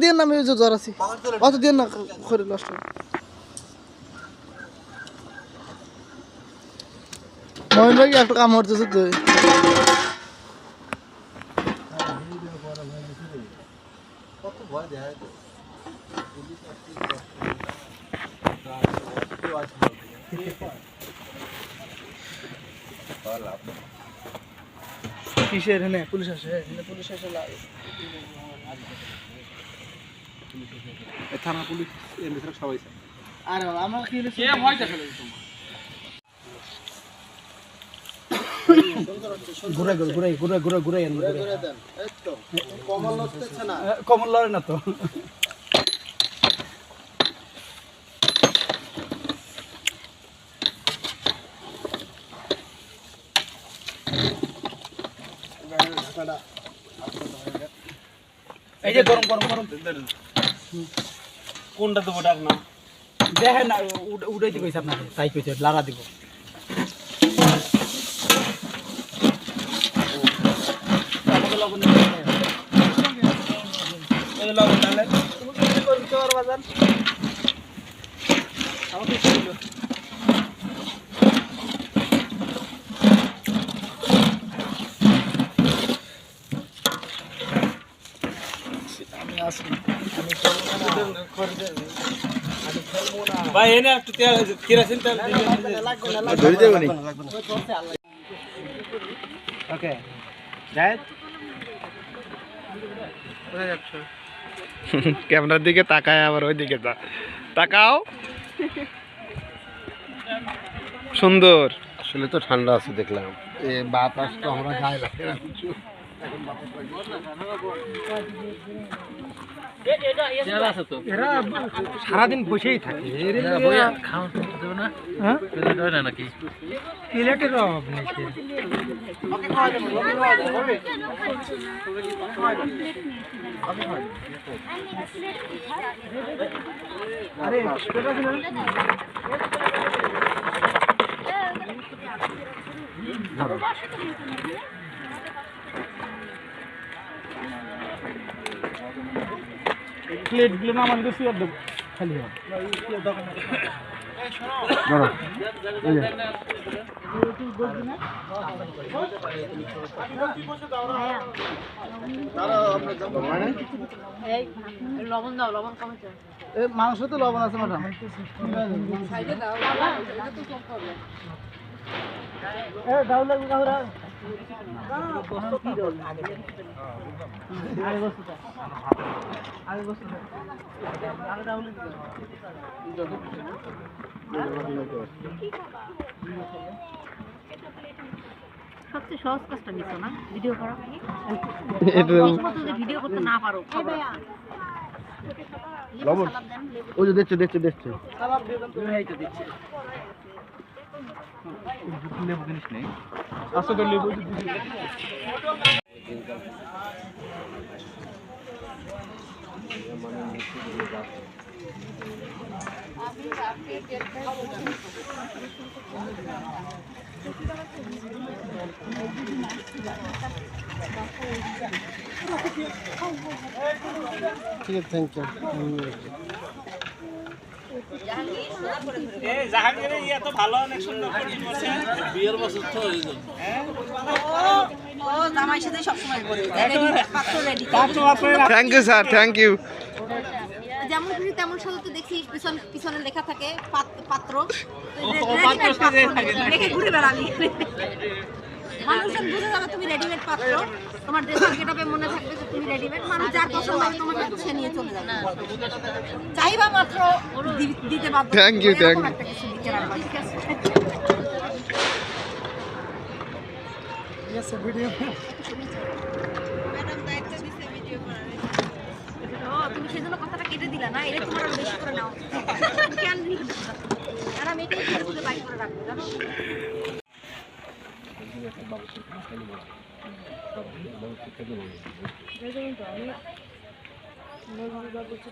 দিয়ে না আমি জ্বর আছি অত দিয়ে না করে নষ্ট মহিন ভাই একটা কাম করতেছে তো কিসের এখানে পুলিশ আসে পুলিশ এসে থানা পুলিশ সবাই আর আমরা কি ঘুরে কমল লড়ে না তো এই যে গরম কোনটা দেবো ডাক না দেখেন না উঠাইতে কইছে আপনাকে তাই কইছে লাড়া দিব লবণ ডালেন বাজার আমাকে ভাই এনে একটু তেল কেরোসিন তেল ধরে দেব নি ওকে জায়েদ কোথায় যাচ্ছ ক্যামেরার দিকে তাকায় আবার ওই দিকে তাকাও সুন্দর আসলে তো ঠান্ডা আছে দেখলাম এই বাতাস তো আমরা গায়ে লাগে না কিছু সারাদিন বসেই থাকে নাকি প্লেটের অভাব নেই প্লেটগুলো না আমাদের সিয়ার দেবো খালি মাংস তো লবণ আছে ম্যাডাম দাও লাগবে কাউরা সবচেয়ে সহজ কাজটা নিছো না ভিডিও করা ভিডিও করতে না পারো ওই যে দেখছে লেবু জিনিস নেই আসলে তো লেবু ঠিক আছে থ্যাংক ইউ জাহাঙ্গীর ইয়া তো ভালো অনেক সুন্দর করছে বিয়ের বছর তো হইছে ও জামাই সাথে সব সময় করে পাত্র ready thank you sir thank you যেমন খুশি তেমন সাজাতে দেখছি পিছনে লেখা থাকে পাত্র রেখে ঘুরে বেড়াবি মানুষজন বুঝে যাবে তুমি রেডিমেড পাত্র তোমার ড্রেসের গেটআপে মনে থাকবে যে তুমি রেডিমেড মানুষ যার পছন্দ হবে তোমাকে সে নিয়ে চলে যাবে চাইবা মাত্র দিতে বাধ্য থ্যাংক ইউ ঠিক আছে ইয়েস ভিডিও ম্যাডাম দায়িত্ব দিছে ভিডিও করার তুমি সেজন্য কথাটা কেটে দিলা না এটা তোমার আরো বেশি করে নাও কেন আর আমি এটাই খুঁজে বাইক করে রাখবো জানো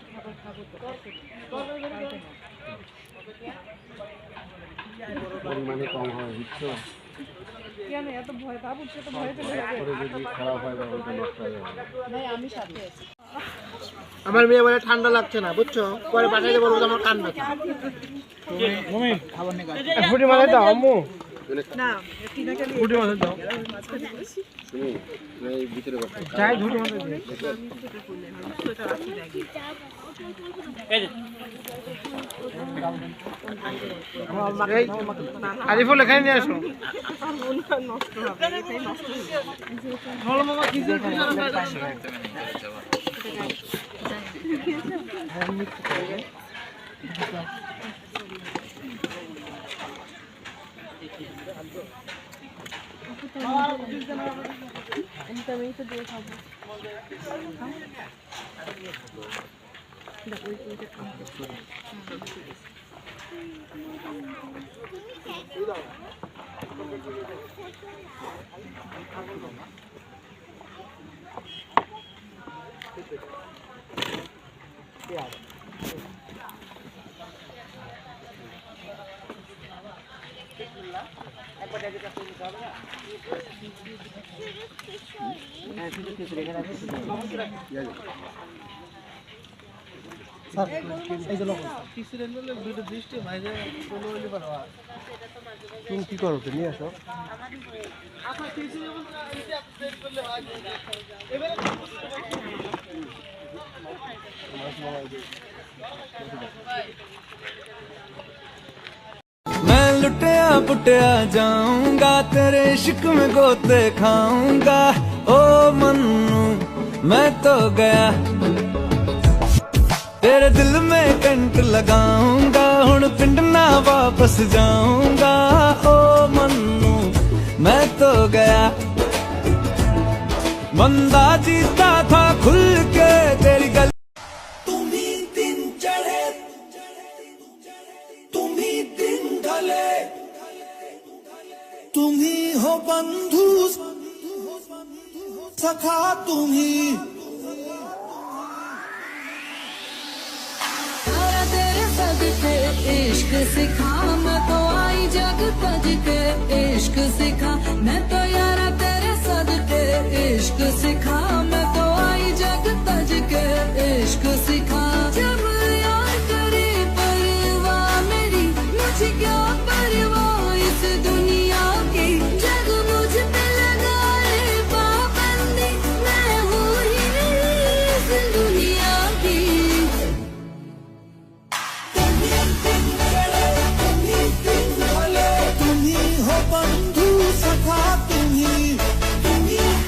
খাবার খাবো পরিমাণে কম হয়, বুঝছো? পরে যদি খারাপ হয় তখন তো নষ্ট হয়ে যাবে। আমার মেয়ে বলে ঠান্ডা লাগছে না, বুঝছো? পরে পাঠাইতে বলবো আমার কান ব্যথা। ফুটি মাথায় দাও আম্মু, ফুটি মাথায় দাও। শুনি, এই ভিতরে বসো। চাই ফুটি মাথায় দাও। এই, আরিফুল এখানে নিয়ে আসো। বলো মামা কি যে তুমি কি করো? তুমি নিয়ে আসো। मैं लुटिया पुटिया जाऊंगा, तेरे इश्क में गोते खाऊंगा। ओ मन्नू मैं तो गया, तेरे दिल में कंट लगाऊंगा। हुण पिंड ना वापस जाऊंगा। ओ मन्नू मैं तो गया, बंदा जीता था खुल के तेरी गली। तुम ही दिन चढ़े, तुम ही दिन ढले, तुम ही हो बंधु सखा, तुम ही। सारा तेरे सदके इश्क सिखा, मैं तो आई जग तज के इश्क सिखा। मैं तो यारा तेरे सदके इश्क सिखा, मैं तो आई जग तज के इश्क सिखा। जब यार करे परवाह मेरी, मुझे क्या परवाह इस दुनिया की। जग मुझ पे लगाए पाबंदी, मैं हूँ ही नहीं इस दुनिया की। तुम ही हो बंधु सखा, तुम ही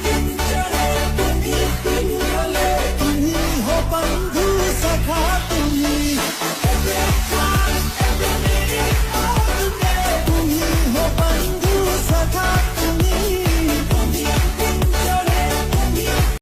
दिन चढ़े, तुम ही दिन ढले, तुम ही हो बंधु सखा, तुम ही।